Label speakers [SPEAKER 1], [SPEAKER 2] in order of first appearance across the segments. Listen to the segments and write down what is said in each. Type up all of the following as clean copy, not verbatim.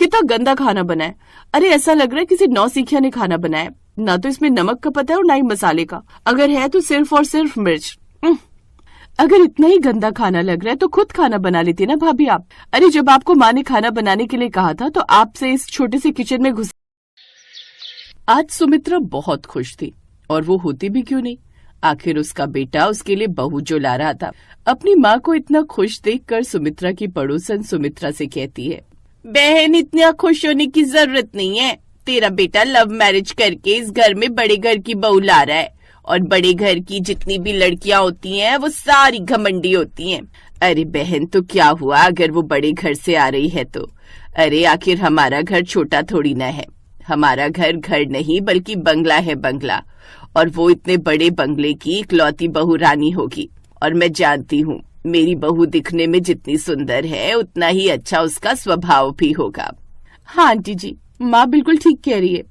[SPEAKER 1] कितना गंदा खाना बना है। अरे ऐसा लग रहा है किसी नौसिखिया ने खाना बनाया। ना तो इसमें नमक का पता है और ना ही मसाले का, अगर है तो सिर्फ और सिर्फ मिर्च। अगर इतना ही गंदा खाना लग रहा है तो खुद खाना बना लेती ना भाभी आप। अरे जब आपको माँ ने खाना बनाने के लिए कहा था तो आपसे इस छोटे से किचन में घुस। आज सुमित्रा बहुत खुश थी, और वो होती भी क्यों नहीं, आखिर उसका बेटा उसके लिए बहू जो ला रहा था। अपनी माँ को इतना खुश देखकर सुमित्रा की पड़ोसन सुमित्रा से कहती है, बहन इतना खुश होने की जरूरत नहीं है। तेरा बेटा लव मैरिज करके इस घर में बड़े घर की बहू ला रहा है, और बड़े घर की जितनी भी लड़कियां होती हैं वो सारी घमंडी होती हैं। अरे बहन तो क्या हुआ अगर वो बड़े घर से आ रही है तो। अरे आखिर हमारा घर छोटा थोड़ी ना है, हमारा घर घर नहीं बल्कि बंगला है बंगला, और वो इतने बड़े बंगले की इकलौती बहू रानी होगी। और मैं जानती हूँ मेरी बहू दिखने में जितनी सुंदर है उतना ही अच्छा उसका स्वभाव भी होगा। हाँ आंटी जी, माँ बिल्कुल ठीक कह रही है।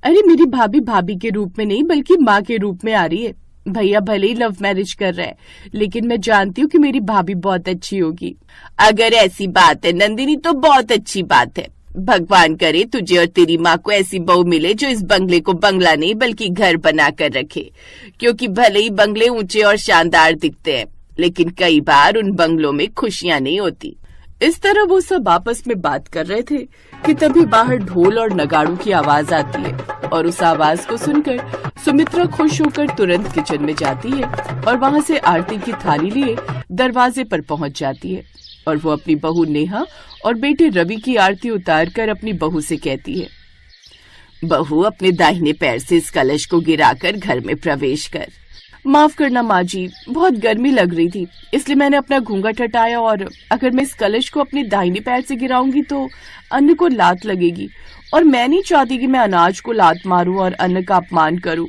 [SPEAKER 1] अरे मेरी भाभी भाभी के रूप में नहीं बल्कि माँ के रूप में आ रही है। भैया भले ही लव मैरिज कर रहा है, लेकिन मैं जानती हूँ कि मेरी भाभी बहुत अच्छी होगी। अगर ऐसी बात है नंदिनी तो बहुत अच्छी बात है। भगवान करे तुझे और तेरी माँ को ऐसी बहू मिले जो इस बंगले को बंगला नहीं बल्कि घर बना कर रखे, क्योंकि भले ही बंगले ऊंचे और शानदार दिखते हैं लेकिन कई बार उन बंगलों में खुशियां नहीं होती। इस तरह वो सब आपस में बात कर रहे थे कि तभी बाहर ढोल और नगाड़ों की आवाज आती है, और उस आवाज को सुनकर सुमित्रा खुश होकर तुरंत किचन में जाती है और वहाँ से आरती की थाली लिए दरवाजे पर पहुँच जाती है, और वो अपनी बहू नेहा और बेटे रवि की आरती उतारकर अपनी बहू से कहती है, बहू अपने दाहिने पैर से इस कलश को गिराकर घर में प्रवेश कर। माफ करना माँ जी, बहुत गर्मी लग रही थी इसलिए मैंने अपना घूंघट हटाया, और अगर मैं इस कलश को अपने दाहिने पैर से गिराऊंगी तो अन्न को लात लगेगी, और मैं नहीं चाहती कि मैं अनाज को लात मारूं और अन्न का अपमान करूं।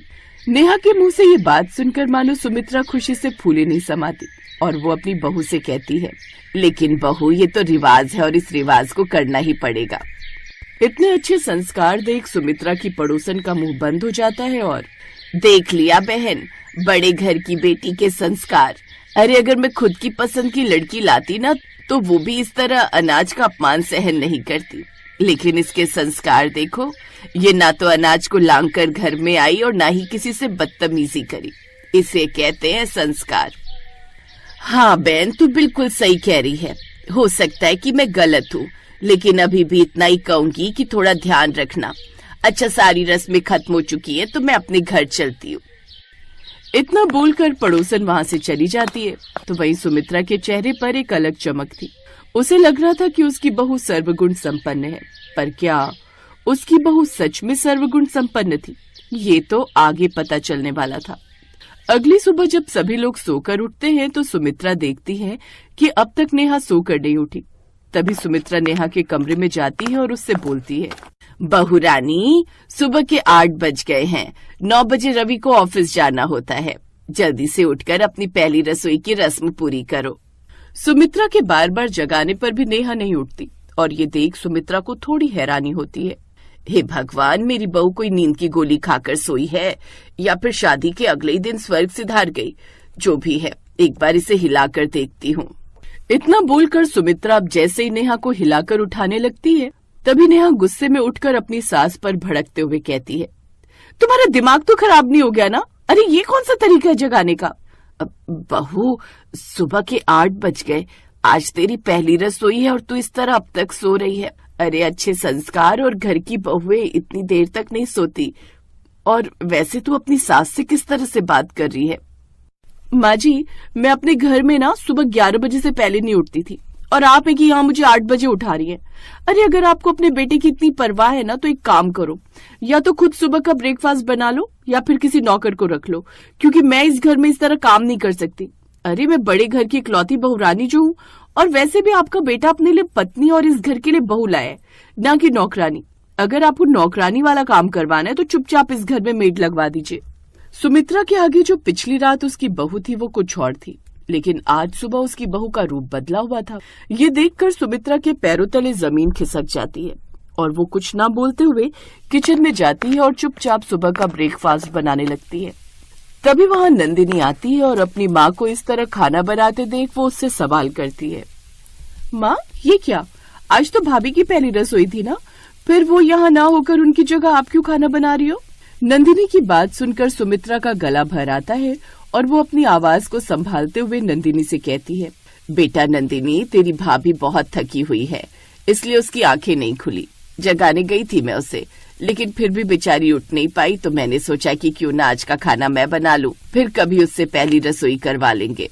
[SPEAKER 1] नेहा के मुंह से ये बात सुनकर मानो सुमित्रा खुशी से फूले नहीं समाती, और वो अपनी बहू से कहती है, लेकिन बहू ये तो रिवाज है और इस रिवाज को करना ही पड़ेगा। इतने अच्छे संस्कार देख सुमित्रा की पड़ोसन का मुंह बंद हो जाता है, और देख लिया बहन बड़े घर की बेटी के संस्कार। अरे अगर मैं खुद की पसंद की लड़की लाती ना तो वो भी इस तरह अनाज का अपमान सहन नहीं करती, लेकिन इसके संस्कार देखो, ये ना तो अनाज को लांग कर घर में आई और ना ही किसी से बदतमीजी करी। इसे कहते हैं संस्कार। हाँ बहन तू बिल्कुल सही कह रही है। हो सकता है कि मैं गलत हूँ, लेकिन अभी भी इतना ही कहूंगी कि थोड़ा ध्यान रखना। अच्छा सारी रस्में खत्म हो चुकी है तो मैं अपने घर चलती हूँ। इतना बोलकर पड़ोसन वहाँ से चली जाती है, तो वहीं सुमित्रा के चेहरे पर एक अलग चमक थी। उसे लग रहा था कि उसकी बहू सर्वगुण संपन्न है, पर क्या उसकी बहू सच में सर्वगुण संपन्न थी? ये तो आगे पता चलने वाला था। अगली सुबह जब सभी लोग सोकर उठते हैं तो सुमित्रा देखती है कि अब तक नेहा सोकर नहीं उठी। तभी सुमित्रा नेहा के कमरे में जाती है और उससे बोलती है, बहू रानी सुबह के 8 बज गए हैं, 9 बजे रवि को ऑफिस जाना होता है, जल्दी से उठकर अपनी पहली रसोई की रस्म पूरी करो। सुमित्रा के बार बार जगाने पर भी नेहा नहीं उठती, और ये देख सुमित्रा को थोड़ी हैरानी होती है। हे भगवान, मेरी बहू कोई नींद की गोली खाकर सोई है या फिर शादी के अगले ही दिन स्वर्ग सिधार गई। जो भी है एक बार इसे हिलाकर देखती हूँ। इतना बोलकर सुमित्रा अब जैसे ही नेहा को हिलाकर उठाने लगती है, तभी नेहा गुस्से में उठकर अपनी सास पर भड़कते हुए कहती है, तुम्हारा दिमाग तो खराब नहीं हो गया ना? अरे ये कौन सा तरीका है जगाने का? बहू सुबह के 8 बज गए, आज तेरी पहली रसोई है और तू इस तरह अब तक सो रही है। अरे अच्छे संस्कार और घर की बहुएं इतनी देर तक नहीं सोती। और वैसे तू अपनी सास से किस तरह से बात कर रही है? माँ जी, मैं अपने घर में ना सुबह 11 बजे से पहले नहीं उठती थी, और आप है कि यहाँ मुझे 8 बजे उठा रही है। अरे अगर आपको अपने बेटे की इतनी परवाह है ना तो एक काम करो, या तो खुद सुबह का ब्रेकफास्ट बना लो या फिर किसी नौकर को रख लो, क्योंकि मैं इस घर में इस तरह काम नहीं कर सकती। अरे मैं बड़े घर की इकलौती बहू रानी जो हूँ, और वैसे भी आपका बेटा अपने लिए पत्नी और इस घर के लिए बहू लाया है, ना कि नौकरानी। अगर आपको नौकरानी वाला काम करवाना है तो चुपचाप इस घर में मेड लगवा दीजिए। सुमित्रा के आगे जो पिछली रात उसकी बहू थी वो कुछ और थी, लेकिन आज सुबह उसकी बहू का रूप बदला हुआ था। ये देखकर सुमित्रा के पैरों तले जमीन खिसक जाती है, और वो कुछ ना बोलते हुए किचन में जाती है और चुपचाप सुबह का ब्रेकफास्ट बनाने लगती है। तभी वहाँ नंदिनी आती है और अपनी माँ को इस तरह खाना बनाते देख वो उससे सवाल करती है, माँ ये क्या? आज तो भाभी की पहली रसोई थी ना, फिर वो यहाँ ना होकर उनकी जगह आप क्यों खाना बना रही हो? नंदिनी की बात सुनकर सुमित्रा का गला भर आता है और वो अपनी आवाज को संभालते हुए नंदिनी से कहती है, बेटा नंदिनी, तेरी भाभी बहुत थकी हुई है, इसलिए उसकी आंखें नहीं खुली। जगाने गई थी मैं उसे, लेकिन फिर भी बेचारी उठ नहीं पाई, तो मैंने सोचा कि क्यों ना आज का खाना मैं बना लूं, फिर कभी उससे पहली रसोई करवा लेंगे।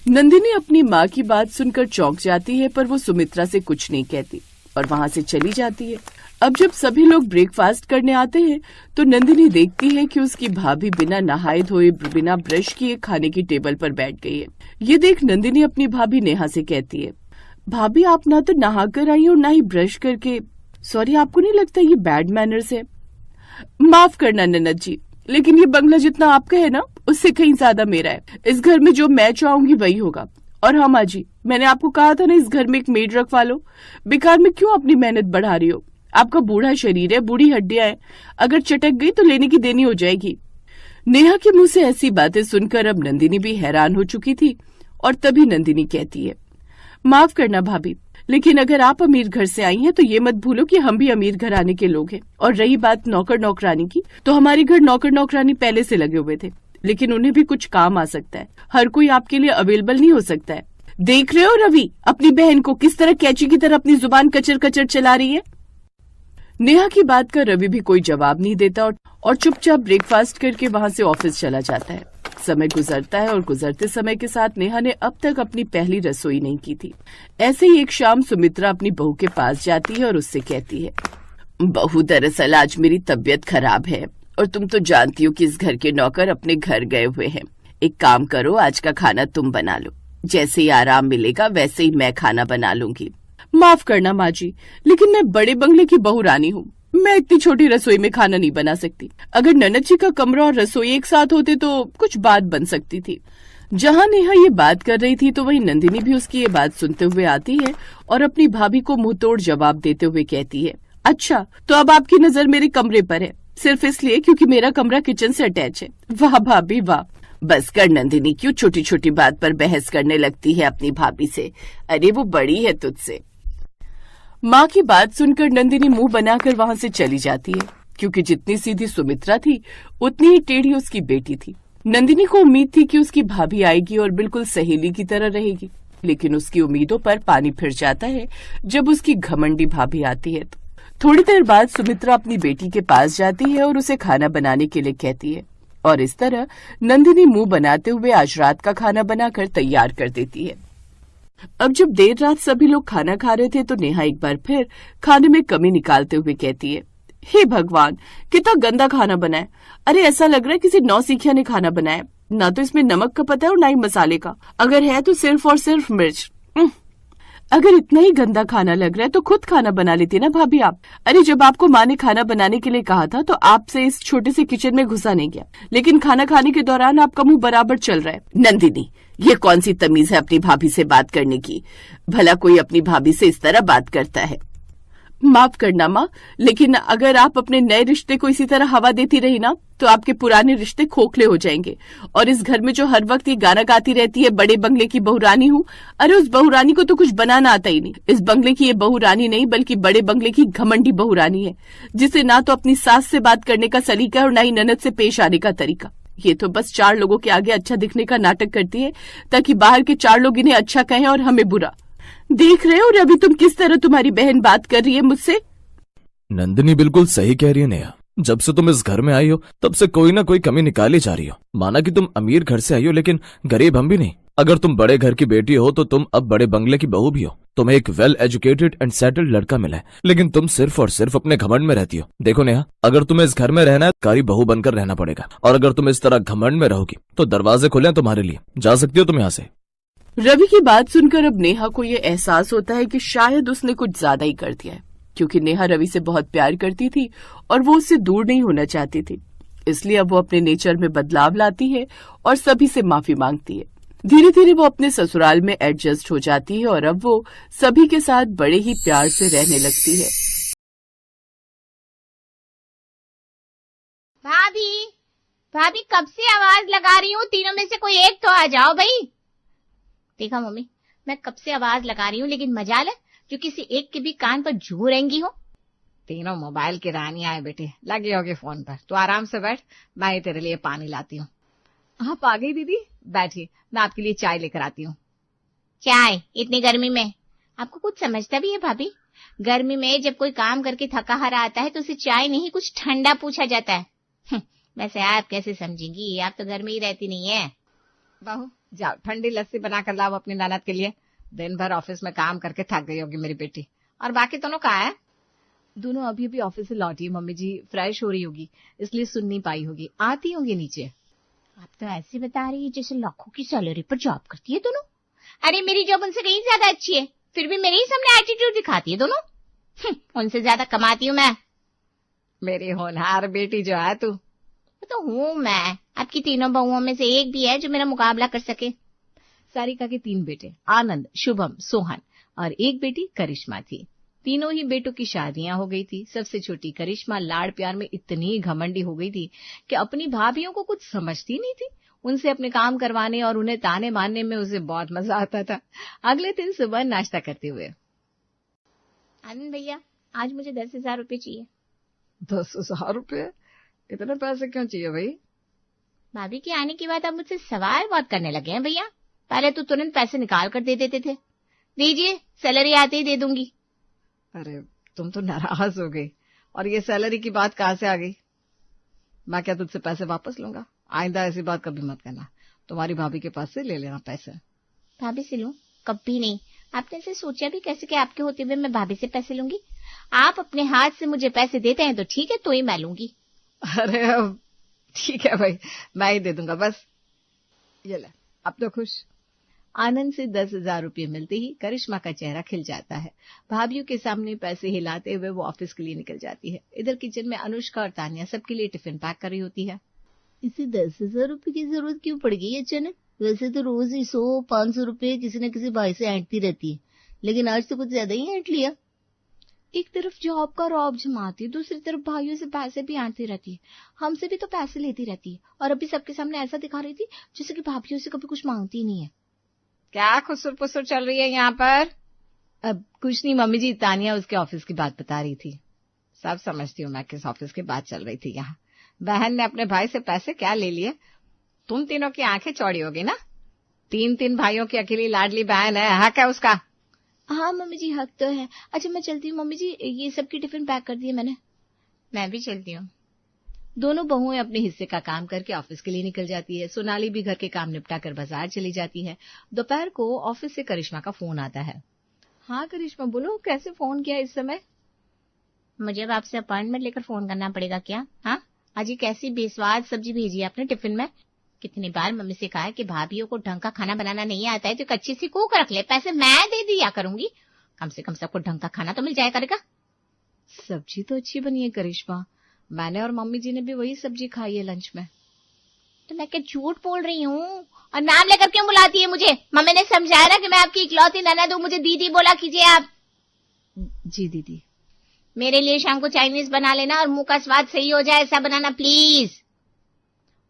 [SPEAKER 1] नंदिनी अपनी माँ की बात सुनकर चौंक जाती है, पर वो सुमित्रा से कुछ नहीं कहती और वहाँ से चली जाती है। अब जब सभी लोग ब्रेकफास्ट करने आते हैं तो नंदिनी देखती है कि उसकी भाभी बिना नहाए धोए, बिना ब्रश किए खाने की टेबल पर बैठ गई है। ये देख नंदिनी अपनी भाभी नेहा से कहती है, भाभी आप ना तो नहा कर आई और ना ही ब्रश करके, सॉरी आपको नहीं लगता ये बैड मैनर्स है? माफ करना ननद जी, लेकिन ये बंगला जितना आपका है ना, उससे कहीं ज्यादा मेरा है। इस घर में जो मैं चाहूंगी वही होगा। और हाँ माँ जी, मैंने आपको कहा था ना इस घर में एक मेड रखवा लो। बेकार में क्यों अपनी मेहनत बढ़ा रही हो? आपका बूढ़ा शरीर है, बूढ़ी हड्डियां हैं, अगर चटक गई तो लेने की देनी हो जाएगी। नेहा के मुंह से ऐसी बातें सुनकर अब नंदिनी भी हैरान हो चुकी थी और तभी नंदिनी कहती है, माफ करना भाभी, लेकिन अगर आप अमीर घर से आई हैं तो ये मत भूलो कि हम भी अमीर घराने के लोग हैं। और रही बात नौकर नौकरानी की, तो हमारे घर नौकर नौकरानी पहले से लगे हुए थे, लेकिन उन्हें भी कुछ काम आ सकता है। हर कोई आपके लिए अवेलेबल नहीं हो सकता है। देख रहे हो रवि अपनी बहन को किस तरह कैची की तरह अपनी जुबान कचर कचर चला रही है। नेहा की बात का रवि भी कोई जवाब नहीं देता और चुपचाप ब्रेकफास्ट करके वहां से ऑफिस चला जाता है। समय गुजरता है और गुजरते समय के साथ नेहा ने अब तक अपनी पहली रसोई नहीं की थी। ऐसे ही एक शाम सुमित्रा अपनी बहू के पास जाती है और उससे कहती है, बहू दरअसल आज मेरी तबीयत खराब है और तुम तो जानती हो कि इस घर के नौकर अपने घर गए हुए हैं। एक काम करो, आज का खाना तुम बना लो, जैसे ही आराम मिलेगा वैसे ही मैं खाना बना लूंगी। माफ करना माँ जी, लेकिन मैं बड़े बंगले की बहू रानी हूँ, मैं इतनी छोटी रसोई में खाना नहीं बना सकती। अगर ननद जी का कमरा और रसोई एक साथ होते तो कुछ बात बन सकती थी। जहाँ नेहा ये बात कर रही थी तो वहीं नंदिनी भी उसकी ये बात सुनते हुए आती है और अपनी भाभी को मुंह तोड़ जवाब देते हुए कहती है, अच्छा तो अब आपकी नजर मेरे कमरे पर है, सिर्फ इसलिए क्योंकि मेरा कमरा किचन से अटैच है। वाह भाभी वाह। बस कर नंदिनी, क्यों छोटी छोटी बात पर बहस करने लगती है अपनी भाभी से? अरे वो बड़ी है तुझसे। माँ की बात सुनकर नंदिनी मुंह बनाकर वहां से चली जाती है, क्योंकि जितनी सीधी सुमित्रा थी उतनी ही टेढ़ी उसकी बेटी थी। नंदिनी को उम्मीद थी कि उसकी भाभी आएगी और बिल्कुल सहेली की तरह रहेगी, लेकिन उसकी उम्मीदों पर पानी फिर जाता है जब उसकी घमंडी भाभी आती है। तो थोड़ी देर बाद सुमित्रा अपनी बेटी के पास जाती है और उसे खाना बनाने के लिए कहती है और इस तरह नंदिनी मुंह बनाते हुए आज रात का खाना बनाकर तैयार कर देती है। अब जब देर रात सभी लोग खाना खा रहे थे तो नेहा एक बार फिर खाने में कमी निकालते हुए कहती है, हे भगवान कितना गंदा खाना बना है। अरे ऐसा लग रहा है किसी नौसिखिया ने खाना बनाया। ना तो इसमें नमक का पता है और ना ही मसाले का, अगर है तो सिर्फ और सिर्फ मिर्च। अगर इतना ही गंदा खाना लग रहा है तो खुद खाना बना लेती ना भाभी आप। अरे जब आपको माँ ने खाना बनाने के लिए कहा था तो आपसे इस छोटे से किचन में घुसा नहीं गया, लेकिन खाना खाने के दौरान आपका मुंह बराबर चल रहा है। नंदिनी, ये कौन सी तमीज है अपनी भाभी से बात करने की? भला कोई अपनी भाभी से इस तरह बात करता है? माफ करना माँ, लेकिन अगर आप अपने नए रिश्ते को इसी तरह हवा देती रही ना तो आपके पुराने रिश्ते खोखले हो जाएंगे। और इस घर में जो हर वक्त ये गाना गाती रहती है, बड़े बंगले की बहुरानी हूँ, अरे उस बहुरानी को तो कुछ बनाना आता ही नहीं। इस बंगले की ये बहुरानी नहीं बल्कि बड़े बंगले की घमंडी बहुरानी है, जिसे ना तो अपनी सास से बात करने का सलीका है और ना ही ननद से पेश आने का तरीका। ये तो बस 4 लोगों के आगे अच्छा दिखने का नाटक करती है ताकि बाहर के 4 लोग इन्हें अच्छा कहें और हमें बुरा। देख रहे हो रवि तुम किस तरह तुम्हारी बहन बात कर रही है मुझसे?
[SPEAKER 2] नंदिनी बिल्कुल सही कह रही है नेहा, जब से तुम इस घर में आई हो तब से कोई ना कोई कमी निकाली जा रही हो। माना कि तुम अमीर घर से आई हो, लेकिन गरीब हम भी नहीं। अगर तुम बड़े घर की बेटी हो तो तुम अब बड़े बंगले की बहू भी हो। तुम्हें एक वेल एजुकेटेड एंड सेटल्ड लड़का मिला है, लेकिन तुम सिर्फ और सिर्फ अपने घमंड में रहती हो। देखो नेहा, अगर तुम्हें इस घर में रहना है कारी बहू बनकर रहना पड़ेगा, और अगर तुम इस तरह घमंड में रहोगी तो दरवाजे खुले हैं तुम्हारे लिए। जा सकती हो तुम यहाँ से।
[SPEAKER 1] रवि की बात सुनकर अब नेहा को ये एहसास होता है कि शायद उसने कुछ ज्यादा ही कर दिया है, क्योंकि नेहा रवि से बहुत प्यार करती थी और वो उससे दूर नहीं होना चाहती थी। इसलिए अब वो अपने नेचर में बदलाव लाती है और सभी से माफी मांगती है। धीरे धीरे वो अपने ससुराल में एडजस्ट हो जाती है और अब वो सभी के साथ बड़े ही प्यार से रहने लगती है।
[SPEAKER 3] भाभी, भाभी कब से आवाज लगा रही हूँ, तीनों में से कोई एक तो आ जाओ भाई। देखा मम्मी, मैं कब से आवाज लगा रही हूँ, लेकिन मजाल है जो किसी एक के भी कान पर झू रहेंगी हो।
[SPEAKER 4] तीनों मोबाइल की रानी आए बेटे, लगी होगी फोन पर। तू आराम से बैठ, मैं ही तेरे लिए पानी लाती हूँ। आप आ गई दीदी, बैठिए, मैं आपके लिए चाय लेकर आती हूँ।
[SPEAKER 3] चाय इतनी गर्मी में? आपको कुछ समझता भी है भाभी? गर्मी में जब कोई काम करके थका हारा आता है तो उसे चाय नहीं कुछ ठंडा पूछा जाता है। वैसे आप कैसे समझेंगी, आप तो घर में ही रहती नहीं है।
[SPEAKER 4] बहू जाओ, ठंडी लस्सी बनाकर लाओ अपनी ननद के लिए। दिन भर ऑफिस में काम करके थक गई होगी मेरी बेटी। और बाकी दोनों कहाँ है? दोनों अभी अभी ऑफिस से लौटी है मम्मी जी, फ्रेश हो रही होगी इसलिए सुन नहीं पाई होगी, आती होंगी नीचे।
[SPEAKER 3] आप तो ऐसे बता रही है जैसे लाखों की सैलरी पर जॉब करती है दोनों। अरे मेरी जॉब उनसे कहीं ज्यादा अच्छी है, फिर भी मेरे ही सामने एटीट्यूड दिखाती है दोनों। उनसे ज्यादा कमाती हूँ मैं।
[SPEAKER 4] मेरी होनहार बेटी जो है तू।
[SPEAKER 3] तो हूँ मैं, आपकी तीनों बहुओं में से एक भी है जो मेरा मुकाबला कर सके।
[SPEAKER 4] सारिका के 3 बेटे, आनंद, शुभम, सोहन और एक बेटी करिश्मा थी। तीनों ही बेटों की शादियां हो गई थी। सबसे छोटी करिश्मा लाड़ प्यार में इतनी घमंडी हो गई थी कि अपनी भाभीियों को कुछ समझती नहीं थी। उनसे अपने काम करवाने और उन्हें ताने मारने में उसे बहुत मजा आता था। अगले दिन सुबह नाश्ता करते हुए,
[SPEAKER 3] आनंद भैया आज मुझे 10,000 रुपए चाहिए।
[SPEAKER 4] 10,000 रुपये? इतने पैसे क्यों चाहिए भाई?
[SPEAKER 3] भाभी के आने के बाद आप मुझसे सवाल बहुत करने लगे हैं भैया। पहले तो तुरंत पैसे निकाल कर दे देते थे। दीजिए, सैलरी आते ही दे दूंगी।
[SPEAKER 4] अरे तुम तो नाराज हो गई, और ये सैलरी की बात कहाँ से आ गई? मैं क्या तुझसे पैसे वापस लूंगा? आइंदा ऐसी बात कभी मत करना। तुम्हारी भाभी के पास से ले लेना पैसे।
[SPEAKER 3] भाभी से लूं? कभी नहीं। आपने ऐसे सोचा भी कैसे कि आपके होते हुए मैं भाभी से पैसे लूंगी? आप अपने हाथ से मुझे पैसे देते हैं तो ठीक है, तो ही मैं लूंगी।
[SPEAKER 4] अरे अब ठीक है भाई, मैं ही दे दूंगा बस। ये ले, अब तो खुश। आनंद से 10,000 रुपये मिलते ही करिश्मा का चेहरा खिल जाता है। भाभीियों के सामने पैसे हिलाते हुए वो ऑफिस के लिए निकल जाती है। इधर किचन में अनुष्का और तानिया सबके लिए टिफिन पैक कर रही होती है।
[SPEAKER 5] इसे 10,000 रुपए की जरूरत क्यों पड़ गई अचानक? वैसे तो रोज ही 100-500 रुपए किसी न किसी भाई से ऐंठती रहती है, लेकिन आज तो कुछ ज्यादा ही ऐंठ लिया।
[SPEAKER 3] एक तरफ जॉब का रौब जमाती है, दूसरी तरफ भाइयों से पैसे भी ऐंठती रहती है। हमसे भी तो पैसे लेती रहती है, और अभी सबके सामने ऐसा दिखा रही थी जैसे कि भाभीियों से कभी कुछ मांगती नहीं है।
[SPEAKER 4] क्या खुसुर पुसुर चल रही है यहाँ पर? अब कुछ नहीं मम्मी जी, तानिया उसके ऑफिस की बात बता रही थी। सब समझती हूँ मैं किस ऑफिस की बात चल रही थी यहाँ। बहन ने अपने भाई से पैसे क्या ले लिए? तुम तीनों की आंखें चौड़ी होगी ना। 3 भाइयों की अकेली लाडली बहन है, हक है उसका।
[SPEAKER 3] हाँ मम्मी जी, हक तो है। अच्छा मैं चलती हूँ मम्मी जी, ये सबकी टिफिन पैक कर दिए मैंने। मैं भी चलती हूँ।
[SPEAKER 4] दोनों बहुएं अपने हिस्से का काम करके ऑफिस के लिए निकल जाती है। सोनाली भी घर के काम निपटा कर बाजार चली जाती है। दोपहर को ऑफिस से करिश्मा का फोन आता है। हाँ करिश्मा बोलो, कैसे फोन किया इस समय?
[SPEAKER 3] मुझे अब आपसे अपॉइंटमेंट लेकर फोन करना पड़ेगा क्या? हाँ, आज ये कैसी बेस्वाद सब्जी भेजी है आपने टिफिन में। कितनी बार मम्मी से कहा है कि भाभीियों को ढंग का खाना बनाना नहीं आता है तो एक अच्छी सी कुक रख ले, पैसे मैं दे दिया करूंगी, कम से कम सबको ढंग का खाना तो मिल जाया करेगा।
[SPEAKER 4] सब्जी तो अच्छी बनी है करिश्मा, मैंने और मम्मी जी ने भी वही सब्जी खाई है लंच में।
[SPEAKER 3] तो मैं क्या झूठ बोल रही हूँ? और नाम लेकर क्यों बुलाती है मुझे? मम्मी ने समझाया ना कि मैं आपकी इकलौती ननद हूँ, मुझे दीदी बोला कीजिए आप।
[SPEAKER 4] जी दीदी।
[SPEAKER 3] मेरे लिए शाम को चाइनीज बना लेना और मुंह का स्वाद सही हो जाए ऐसा बनाना प्लीज।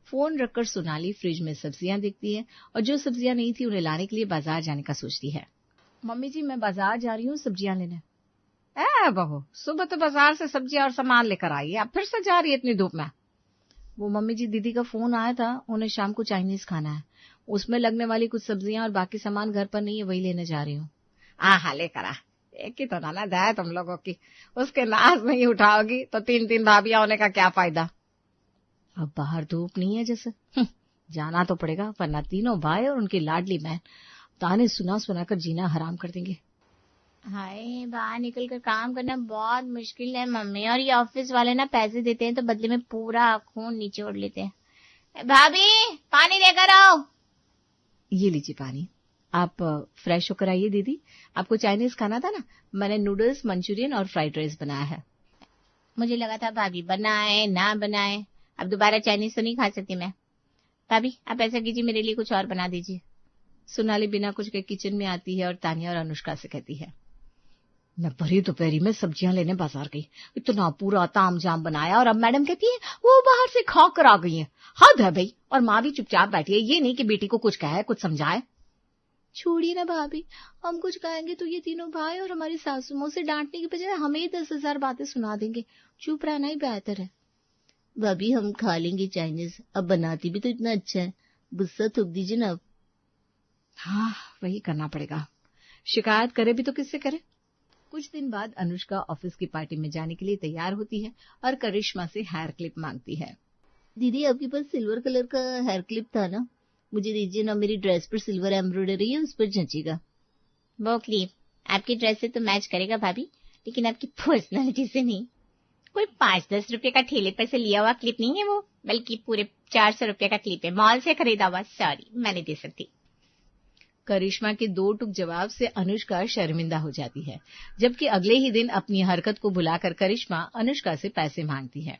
[SPEAKER 4] फोन रखकर सोनाली फ्रिज में सब्जियां देखती है और जो सब्जियां नहीं थी उन्हें लाने के लिए बाजार जाने का सोचती है। मम्मी जी मैं बाजार जा रही हूँ सब्जियां लेने। बहू सुबह तो बाजार से सब्जियां और सामान लेकर आई है, अब फिर से जा रही है इतनी धूप में? वो मम्मी जी दीदी का फोन आया था, उन्हें शाम को चाइनीज खाना है, उसमें लगने वाली कुछ सब्जियां और बाकी सामान घर पर नहीं है, वही लेने जा रही हूँ। हाँ लेकर आ, एक ही तो ननद है तुम लोगों की, उसके नाज नहीं उठाओगी तो 3 भाभियां होने का क्या फायदा? अब बाहर धूप नहीं है जैसे, जाना तो पड़ेगा, वरना तीनों भाई और उनकी लाडली बहन ताने सुना सुना कर जीना हराम कर देंगे।
[SPEAKER 3] हाय, बाहर निकल कर काम करना बहुत मुश्किल है मम्मी, और ये ऑफिस वाले ना पैसे देते हैं तो बदले में पूरा खून नीचे ओढ़ लेते हैं। भाभी पानी लेकर आओ।
[SPEAKER 4] ये लीजिए पानी। आप फ्रेश होकर आइए दीदी, आपको चाइनीज खाना था ना, मैंने नूडल्स, मंचूरियन और फ्राइड राइस बनाया है।
[SPEAKER 3] मुझे लगा था भाभी बनाए ना बनाए, अब दोबारा चाइनीज तो नहीं खा सकती मैं। भाभी आप ऐसा कीजिए, मेरे लिए कुछ और बना दीजिए।
[SPEAKER 4] सोनाली बिना कुछ के किचन में आती है और तानिया और अनुष्का से कहती है, मैं भरी दोपहरी में सब्जियां लेने बाजार गई, इतना पूरा ताम झाम बनाया और अब मैडम कहती है वो बाहर से खा कर आ गई है। हद है भाई। और माँ भी चुपचाप बैठी है, ये नहीं कि बेटी को कुछ कहे कुछ समझाए।
[SPEAKER 5] छोड़िए ना भाभी, हम कुछ कहेंगे तो ये तीनों भाई और हमारी सासू माँ से डांटने की बजाय हमें ही 10,000 बातें सुना देंगे। चुप रहना ही बेहतर है। भाभी हम खा लेंगे चाइनीज, अब बनाती भी तो इतना अच्छा है, गुस्सा थूक दीजिए ना अब।
[SPEAKER 4] हाँ, वही करना पड़ेगा। शिकायत करे भी तो किससे करे। कुछ दिन बाद अनुष्का ऑफिस की पार्टी में जाने के लिए तैयार होती है और करिश्मा से हेयर क्लिप मांगती है।
[SPEAKER 5] दीदी आपके पास सिल्वर कलर का हेयर क्लिप था ना, मुझे दीजिए ना, मेरी ड्रेस पर सिल्वर एम्ब्रॉयडरी है, उस पर जचेगा।
[SPEAKER 3] वो क्लिप आपकी ड्रेस से तो मैच करेगा भाभी, लेकिन आपकी पर्सनालिटी से नहीं। कोई 5-10 रुपए का ठेले पर से लिया हुआ क्लिप नहीं है वो, बल्कि पूरे 400 रुपए का क्लिप है, मॉल से खरीदा हुआ। सॉरी, मैं नहीं दे सकती।
[SPEAKER 4] करिश्मा के 2 टूक जवाब से अनुष्का शर्मिंदा हो जाती है, जबकि अगले ही दिन अपनी हरकत को भुलाकर करिश्मा अनुष्का से पैसे मांगती है।